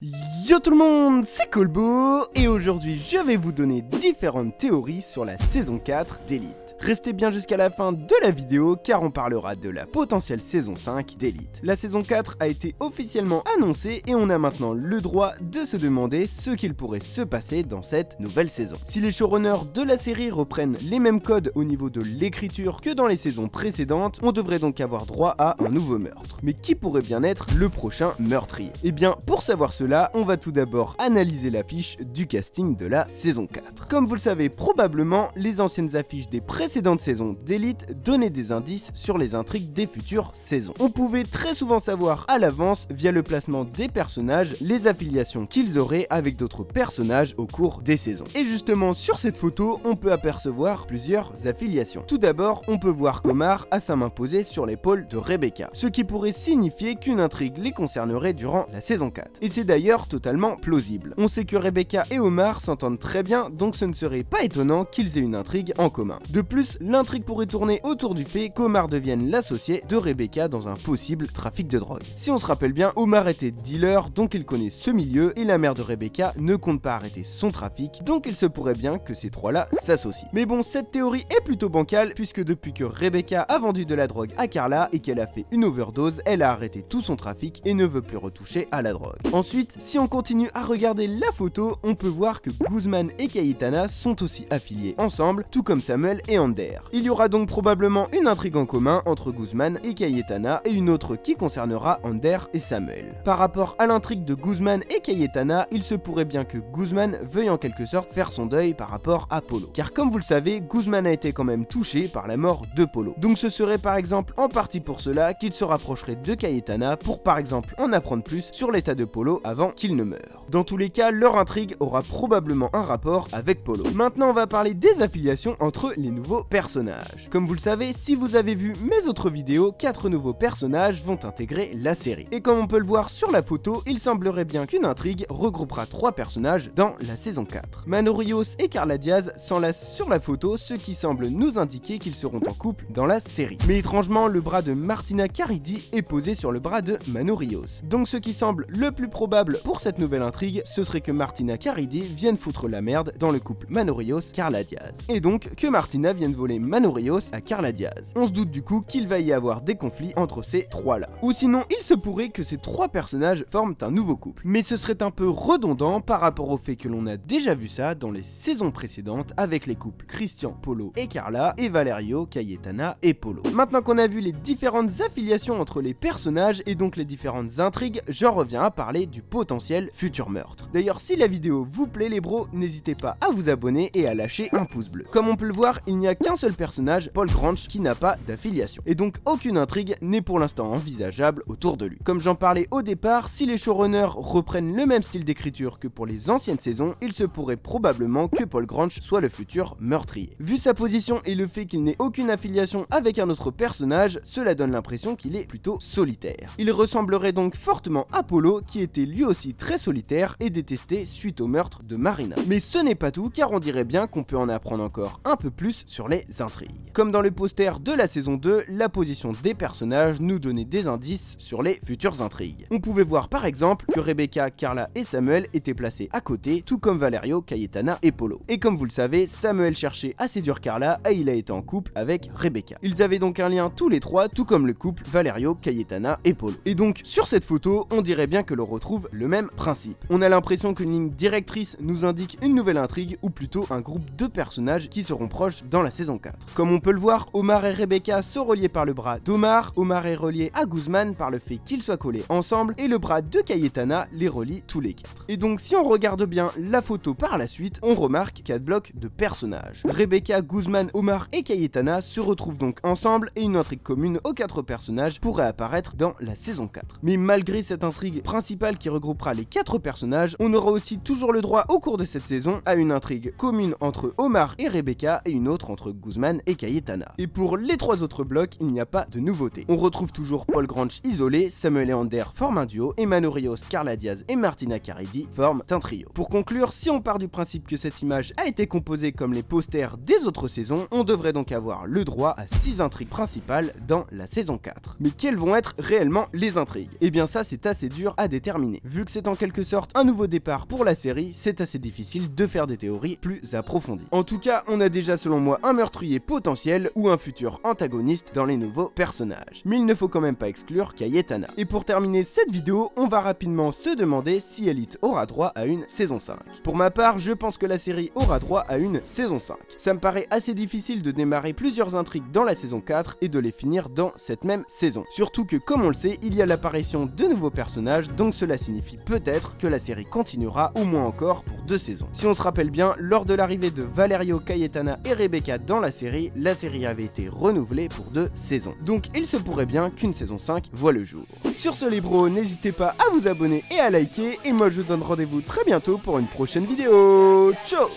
Yo tout le monde, c'est Colbo, et aujourd'hui je vais vous donner différentes théories sur la saison 4 d'Elite. Restez bien jusqu'à la fin de la vidéo car on parlera de la potentielle saison 5 d'Elite. La saison 4 a été officiellement annoncée et on a maintenant le droit de se demander ce qu'il pourrait se passer dans cette nouvelle saison. Si les showrunners de la série reprennent les mêmes codes au niveau de l'écriture que dans les saisons précédentes, on devrait donc avoir droit à un nouveau meurtre. Mais qui pourrait bien être le prochain meurtrier? Et bien pour savoir cela, on va tout d'abord analyser l'affiche du casting de la saison 4. Comme vous le savez probablement, les anciennes affiches des précédentes saisons d'Elite donnaient des indices sur les intrigues des futures saisons. On pouvait très souvent savoir à l'avance, via le placement des personnages, les affiliations qu'ils auraient avec d'autres personnages au cours des saisons. Et justement, sur cette photo, on peut apercevoir plusieurs affiliations. Tout d'abord, on peut voir qu'Omar a sa main posée sur l'épaule de Rebecca, ce qui pourrait signifier qu'une intrigue les concernerait durant la saison 4. Et c'est d'ailleurs totalement plausible. On sait que Rebecca et Omar s'entendent très bien, donc ce ne serait pas étonnant qu'ils aient une intrigue en commun. De plus, l'intrigue pourrait tourner autour du fait qu'Omar devienne l'associé de Rebecca dans un possible trafic de drogue. Si on se rappelle bien, Omar était dealer, donc il connaît ce milieu, et la mère de Rebecca ne compte pas arrêter son trafic, donc il se pourrait bien que ces trois-là s'associent. Mais bon, cette théorie est plutôt bancale, puisque depuis que Rebecca a vendu de la drogue à Carla et qu'elle a fait une overdose, elle a arrêté tout son trafic et ne veut plus retoucher à la drogue. Ensuite, si on continue à regarder la photo, on peut voir que Guzman et Cayetana sont aussi affiliés ensemble, tout comme Samuel et Ander. Il y aura donc probablement une intrigue en commun entre Guzman et Cayetana et une autre qui concernera Ander et Samuel. Par rapport à l'intrigue de Guzman et Cayetana, il se pourrait bien que Guzman veuille en quelque sorte faire son deuil par rapport à Polo. Car comme vous le savez, Guzman a été quand même touché par la mort de Polo. Donc ce serait par exemple en partie pour cela qu'il se rapprocherait de Cayetana pour par exemple en apprendre plus sur l'état de Polo avant qu'il ne meure. Dans tous les cas, leur intrigue aura probablement un rapport avec Polo. Maintenant on va parler des affiliations entre les nouveaux personnages. Comme vous le savez, si vous avez vu mes autres vidéos, 4 nouveaux personnages vont intégrer la série. Et comme on peut le voir sur la photo, il semblerait bien qu'une intrigue regroupera 3 personnages dans la saison 4. Mano Rios et Carla Diaz s'enlacent sur la photo, ce qui semble nous indiquer qu'ils seront en couple dans la série. Mais étrangement, le bras de Martina Caridi est posé sur le bras de Mano Rios. Donc ce qui semble le plus probable pour cette nouvelle intrigue, ce serait que Martina Caridi vienne foutre la merde dans le couple Mano Rios-Carla Diaz. Et donc que Martina vienne voler Mano Rios à Carla Diaz. On se doute du coup qu'il va y avoir des conflits entre ces trois-là. Ou sinon, il se pourrait que ces 3 personnages forment un nouveau couple. Mais ce serait un peu redondant par rapport au fait que l'on a déjà vu ça dans les saisons précédentes avec les couples Christian, Polo et Carla et Valerio, Cayetana et Polo. Maintenant qu'on a vu les différentes affiliations entre les personnages et donc les différentes intrigues, j'en reviens à parler du potentiel futur meurtre. D'ailleurs, si la vidéo vous plaît les bros, n'hésitez pas à vous abonner et à lâcher un pouce bleu. Comme on peut le voir, il n'y a qu'un seul personnage, Paul Granch, qui n'a pas d'affiliation. Et donc aucune intrigue n'est pour l'instant envisageable autour de lui. Comme j'en parlais au départ, si les showrunners reprennent le même style d'écriture que pour les anciennes saisons, il se pourrait probablement que Paul Granch soit le futur meurtrier. Vu sa position et le fait qu'il n'ait aucune affiliation avec un autre personnage, cela donne l'impression qu'il est plutôt solitaire. Il ressemblerait donc fortement à Polo, qui était lui aussi très solitaire et détesté suite au meurtre de Marina. Mais ce n'est pas tout, car on dirait bien qu'on peut en apprendre encore un peu plus sur les intrigues. Comme dans le poster de la saison 2, la position des personnages nous donnait des indices sur les futures intrigues. On pouvait voir par exemple que Rebecca, Carla et Samuel étaient placés à côté, tout comme Valerio, Cayetana et Polo. Et comme vous le savez, Samuel cherchait à séduire Carla et il a été en couple avec Rebecca. Ils avaient donc un lien tous les 3, tout comme le couple Valerio, Cayetana et Polo. Et donc sur cette photo, on dirait bien que l'on retrouve le même principe. On a l'impression qu'une ligne directrice nous indique une nouvelle intrigue ou plutôt un groupe de personnages qui seront proches dans la saison 4. Comme on peut le voir, Omar et Rebecca sont reliés par le bras d'Omar, Omar est relié à Guzman par le fait qu'ils soient collés ensemble et le bras de Cayetana les relie tous les 4. Et donc si on regarde bien la photo par la suite, on remarque 4 blocs de personnages. Rebecca, Guzman, Omar et Cayetana se retrouvent donc ensemble et une intrigue commune aux 4 personnages pourrait apparaître dans la saison 4. Mais malgré cette intrigue principale qui regroupera les 4 personnages, on aura aussi toujours le droit au cours de cette saison à une intrigue commune entre Omar et Rebecca et une autre entre entre Guzman et Cayetana. Et pour les 3 autres blocs, il n'y a pas de nouveauté. On retrouve toujours Paul Grange isolé, Samuel Leander forme un duo, et Manu Rios, Carla Diaz et Martina Caridi forment un trio. Pour conclure, si on part du principe que cette image a été composée comme les posters des autres saisons, on devrait donc avoir le droit à 6 intrigues principales dans la saison 4. Mais quelles vont être réellement les intrigues? Eh bien ça c'est assez dur à déterminer. Vu que c'est en quelque sorte un nouveau départ pour la série, c'est assez difficile de faire des théories plus approfondies. En tout cas, on a déjà selon moi un meurtrier potentiel ou un futur antagoniste dans les nouveaux personnages. Mais il ne faut quand même pas exclure Cayetana. Et pour terminer cette vidéo, on va rapidement se demander si Elite aura droit à une saison 5. Pour ma part, je pense que la série aura droit à une saison 5. Ça me paraît assez difficile de démarrer plusieurs intrigues dans la saison 4 et de les finir dans cette même saison. Surtout que, comme on le sait, il y a l'apparition de nouveaux personnages, donc cela signifie peut-être que la série continuera au moins encore pour 2 saisons. Si on se rappelle bien, lors de l'arrivée de Valerio, Cayetana et Rebecca dans la série avait été renouvelée pour 2 saisons. Donc il se pourrait bien qu'une saison 5 voit le jour. Sur ce les bros, n'hésitez pas à vous abonner et à liker, et moi je vous donne rendez-vous très bientôt pour une prochaine vidéo. Ciao.